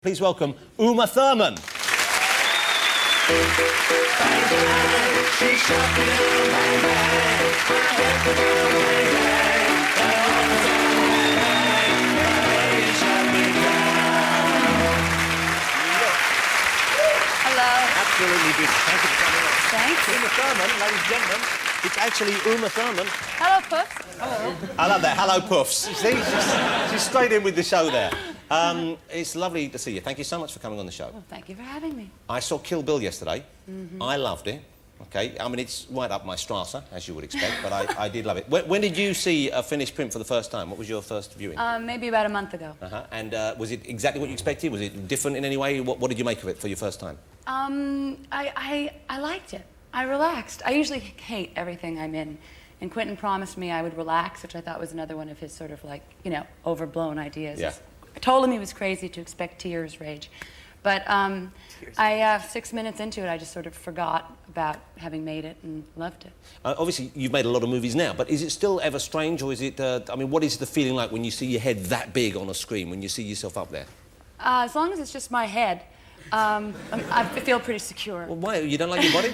Please welcome Uma Thurman. Hello. Absolutely beautiful. Thank you for coming on. Thank you. Uma Thurman, ladies and gentlemen. It's actually Uma Thurman. Hello, Puff. Hello. I love that. Hello, Puffs. See, she's straight in with the show there. It's lovely to see you. Thank you so much for coming on the show. Well, thank you for having me. I saw Kill Bill yesterday. I loved it. Okay, I mean, it's right up my Strasse, as you would expect, but I did love it. When did you see a finished print for the first time? What was your first viewing? Maybe about a month ago. And was it exactly what you expected? Was it different in any way? What did you make of it for your first time? I liked it. I relaxed. I usually hate everything I'm in. And Quentin promised me I would relax, which I thought was another one of his sort of like, you know, overblown ideas. Yeah. I told him he was crazy to expect tears, rage. But 6 minutes into it, I just sort of forgot about having made it and loved it. Obviously, you've made a lot of movies now, but is it still ever strange, or is it, I mean, what is the feeling like when you see your head that big on a screen, when you see yourself up there? As long as it's just my head, I feel pretty secure. Well, why? You don't like your body?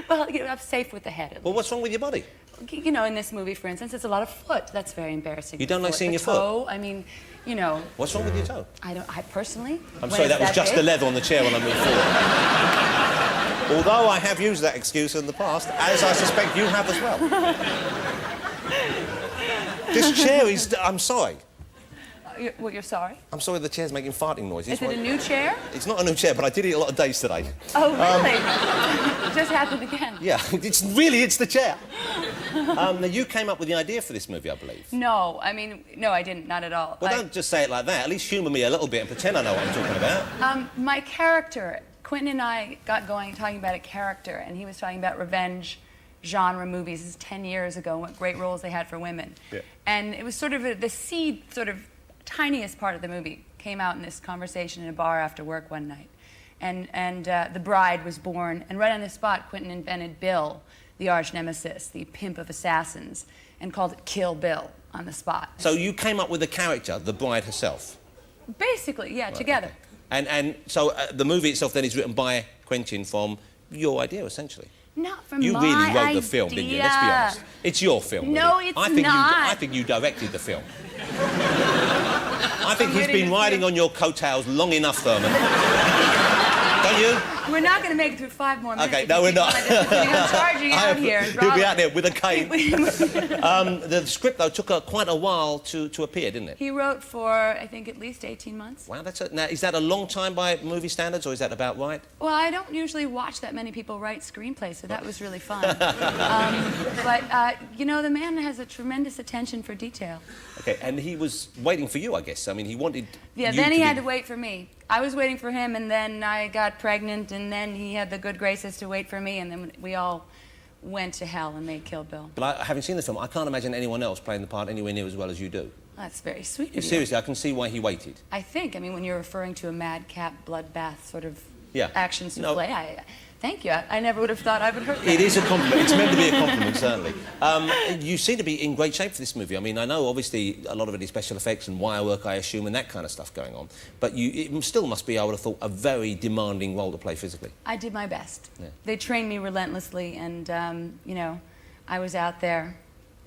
Well, you know, I'm safe with the head. At Well, least. what's wrong with your body? You know, in this movie, for instance, it's a lot of foot. That's very embarrassing. You don't like seeing the your foot? toe, I mean, you know. What's wrong with your toe? I personally. I'm sorry, that was just big? the leather on the chair when I moved forward. Although I have used that excuse in the past, as I suspect you have as well. This chair is... I'm sorry. You're sorry? I'm sorry the chair's making farting noises. Is it a new chair? It's not a new chair, but I did it a lot of days today. Oh, really? It just happened again. Yeah, it's the chair. Now, you came up with the idea for this movie, I believe. No, I mean, no, I didn't, not at all. Well, don't just say it like that. At least humour me a little bit and pretend I know what I'm talking about. My character, Quentin and I got going talking about a character, and he was talking about revenge genre movies. This is 10 years ago, and what great roles they had for women. Yeah. And it was sort of the seed, sort of tiniest part of the movie came out in this conversation in a bar after work one night. And the bride was born, and right on the spot, Quentin invented Bill, the arch nemesis, the pimp of assassins, and called it Kill Bill on the spot. So you came up with the character, the bride herself? Basically, yeah, Right, together. okay. And so the movie itself then is written by Quentin from your idea, essentially? Not from you my really wrote idea. the film, didn't you? Let's be honest. It's your film. No, really. it's I think not. I think you directed the film. I think he's been riding on your coattails long enough, Thurman. Don't you? We're not going to make it through 5 more minutes. Okay, no, we're not. I'm charging you out here. He'll be out there with a cane. The script, though, took quite a while to appear, didn't it? He wrote for, I think, at least 18 months. Wow, now, is that a long time by movie standards, or is that about right? Well, I don't usually watch that many people write screenplays, so that was really fun. You know, the man has a tremendous attention for detail. Okay, and he was waiting for you, I guess. I mean, he wanted Yeah, you then he to had be... to wait for me. I was waiting for him, and then I got pregnant, and then he had the good graces to wait for me, and then we all went to hell and made Kill Bill. But having seen the film, I can't imagine anyone else playing the part anywhere near as well as you do. That's very sweet of you. Seriously, I can see why he waited. I think, I mean, when you're referring to a madcap bloodbath sort of Yeah. action souffle, thank you. I never would have thought I would hurt that. It is a compliment. It's meant to be a compliment, certainly. You seem to be in great shape for this movie. I mean, I know, obviously, a lot of it is special effects and wire work, I assume, and that kind of stuff going on. But it still must be, I would have thought, a very demanding role to play physically. I did my best. Yeah. They trained me relentlessly, and, you know, I was out there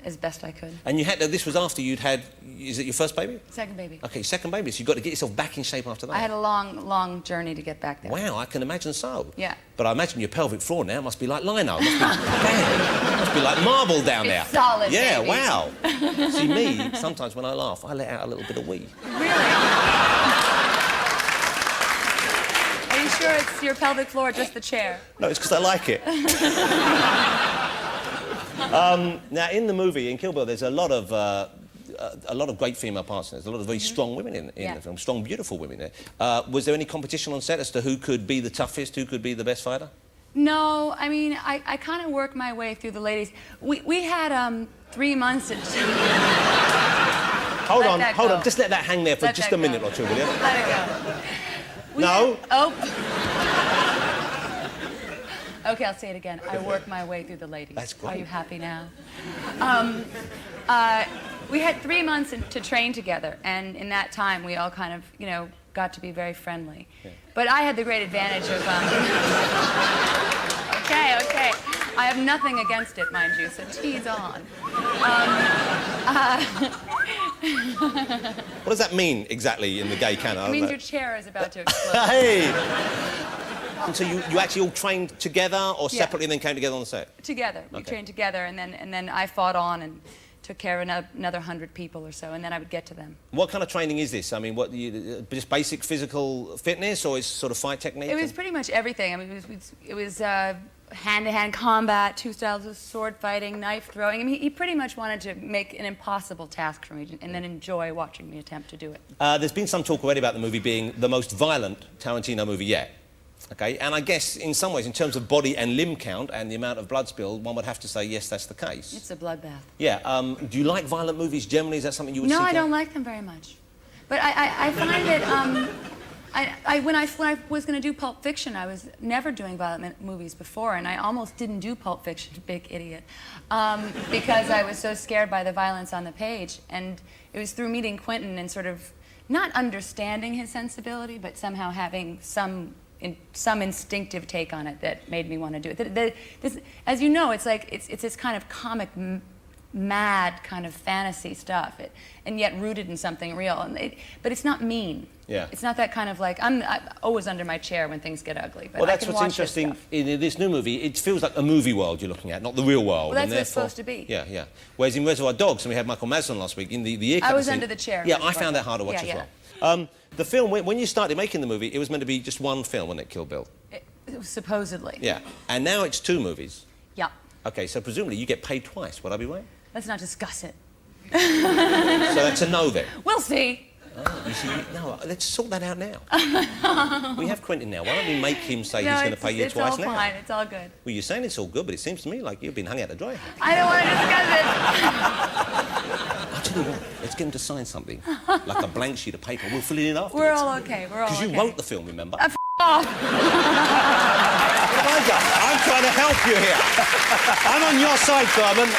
as best I could. And you had this was after you'd had, is it your first baby? Second baby. Okay, second baby, so you've got to get yourself back in shape after that. I had a long, long journey to get back there. Wow, I can imagine so. Yeah. But I imagine your pelvic floor now must be like lino. Must be like marble down there. It's solid, Yeah, baby. wow. See, me, sometimes when I laugh, I let out a little bit of wee. Really? Are you sure it's your pelvic floor or just the chair? No, it's because I like it. Now, in the movie, in Kill Bill, there's a lot of great female parts. There's a lot of very strong women in the film, strong, beautiful women there. Was there any competition on set as to who could be the toughest, who could be the best fighter? No, I mean, I kind of worked my way through the ladies. We had 3 months to... Hold on, go. just let that hang there for Let just that a minute go. or two, will you? Let it go. No. Oh. Okay, I'll say it again. I worked my way through the ladies. That's great. Are you happy now? We had 3 months to train together, and in that time we all kind of, you know, got to be very friendly. Yeah. But I had the great advantage of... Okay. I have nothing against it, mind you, so tease on. What does that mean exactly in the gay canon? It means your chair is about to explode. Hey! And so you actually all trained together or separately and then came together on the set? Together. We trained together, and then I fought on and took care of another 100 people or so, and then I would get to them. What kind of training is this? I mean, just basic physical fitness, or is sort of fight technique? It was pretty much everything. I mean, it was hand-to-hand combat, 2 styles of sword fighting, knife throwing. I mean, he pretty much wanted to make an impossible task for me and then enjoy watching me attempt to do it. There's been some talk already about the movie being the most violent Tarantino movie yet. Okay, and I guess in some ways, in terms of body and limb count and the amount of blood spilled, one would have to say, yes, that's the case. It's a bloodbath. Yeah. Do you like violent movies generally? Is that something you would seek No, out? I don't like them very much. But I find that when I was going to do Pulp Fiction, I was never doing violent movies before, and I almost didn't do Pulp Fiction, big idiot, because I was so scared by the violence on the page. And it was through meeting Quentin and sort of not understanding his sensibility, but somehow having some instinctive take on it that made me want to do it. As you know, it's like it's this kind of comic, mad kind of fantasy stuff, and yet rooted in something real. But it's not mean. Yeah. It's not that kind of like I'm always under my chair when things get ugly. But well, that's I can what's watch interesting this stuff. in this new movie. It feels like a movie world you're looking at, not the real world. Well, that's and what it's therefore, supposed to be. Yeah. Whereas in Reservoir Dogs, and we had Michael Madsen last week in the ear I was scene, under the chair. Yeah, I found that hard to watch as well. The film, when you started making the movie, it was meant to be just one film, wasn't it, Kill Bill? It was supposedly. Yeah, and now it's 2 movies. Yeah. Okay, so presumably you get paid twice. Would I be right? Let's not discuss it. So that's a no then. We'll see. Oh, you see, no, let's sort that out now. We have Quentin now. Why don't we make him say he's going to pay you twice now? It's all fine. It's all good. Well, you're saying it's all good, but it seems to me like you've been hung out to dry. I don't want to discuss it. I'll tell you what, let's get him to sign something, like a blank sheet of paper. We'll fill it in afterwards. We're all okay. We're all okay. Because you wrote the film, remember? Off. What have I done? I'm trying to help you here. I'm on your side, Thurman.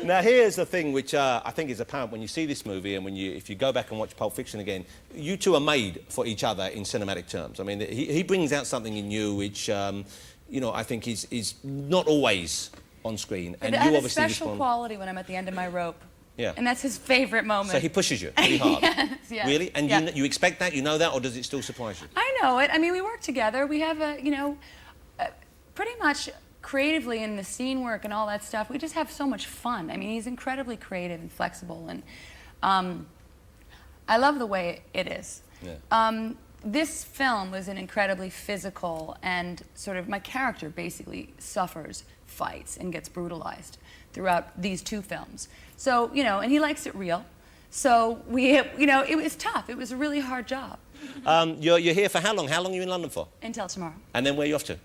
Now, here's the thing which I think is apparent when you see this movie and if you go back and watch Pulp Fiction again, you two are made for each other in cinematic terms. I mean, he brings out something in you which, you know, I think is not always on screen. And I you have obviously a special quality when I'm at the end of my rope. Yeah. And that's his favorite moment. So he pushes you pretty hard. Yes. Really? And you expect that? You know that? Or does it still surprise you? I know it. I mean, we work together. We have pretty much creatively in the scene work and all that stuff, we just have so much fun. I mean, he's incredibly creative and flexible, and I love the way it is. Yeah. This film was an incredibly physical, and sort of my character basically suffers fights and gets brutalized throughout these 2 films. So, you know, and he likes it real. So it was tough. It was a really hard job. You're here for how long? How long are you in London for? Until tomorrow. And then where are you off to?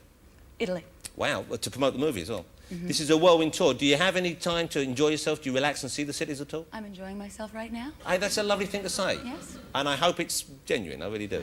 Italy. Wow, to promote the movie as well. Mm-hmm. This is a whirlwind tour. Do you have any time to enjoy yourself? Do you relax and see the cities at all? I'm enjoying myself right now. That's a lovely thing to say. Yes. And I hope it's genuine, I really do.